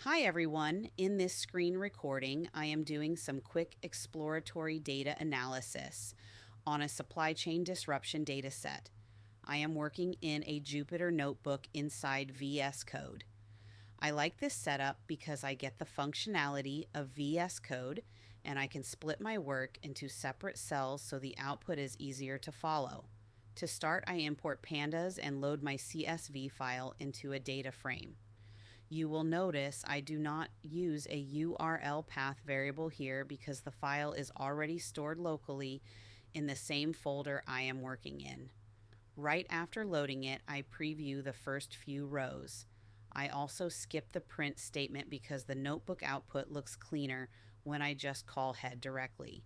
Hi everyone. In this screen recording, I am doing some quick exploratory data analysis on a supply chain disruption data set. I am working in a Jupyter notebook inside VS Code. I like this setup because I get the functionality of VS Code and I can split my work into separate cells so the output is easier to follow. To start, I import pandas and load my CSV file into a data frame. You will notice I do not use a URL path variable here because the file is already stored locally in the same folder I am working in. Right after loading it, I preview the first few rows. I also skip the print statement because the notebook output looks cleaner when I just call head directly.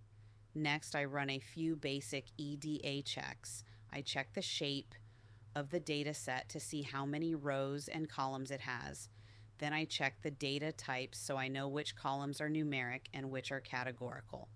Next, I run a few basic EDA checks. I check the shape of the data set to see how many rows and columns it has. Then I check the data types so I know which columns are numeric and which are categorical.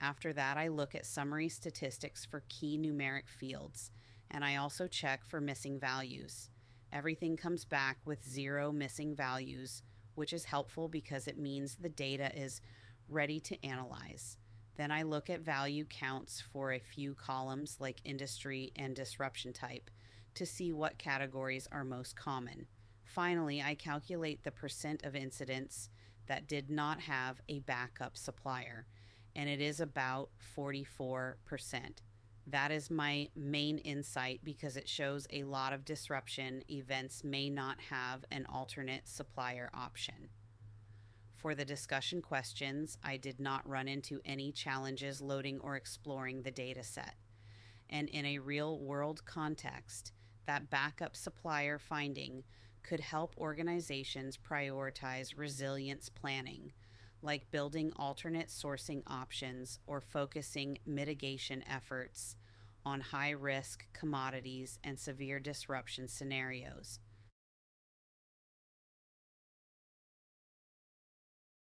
After that, I look at summary statistics for key numeric fields, and I also check for missing values. Everything comes back with 0 missing values, which is helpful because it means the data is ready to analyze. Then I look at value counts for a few columns like industry and disruption type to see what categories are most common. Finally, I calculate the percent of incidents that did not have a backup supplier, and it is about 44%. That is my main insight because it shows a lot of disruption events may not have an alternate supplier option. For the discussion questions, I did not run into any challenges loading or exploring the data set. And in a real world context, that backup supplier finding could help organizations prioritize resilience planning, like building alternate sourcing options or focusing mitigation efforts on high risk commodities and severe disruption scenarios.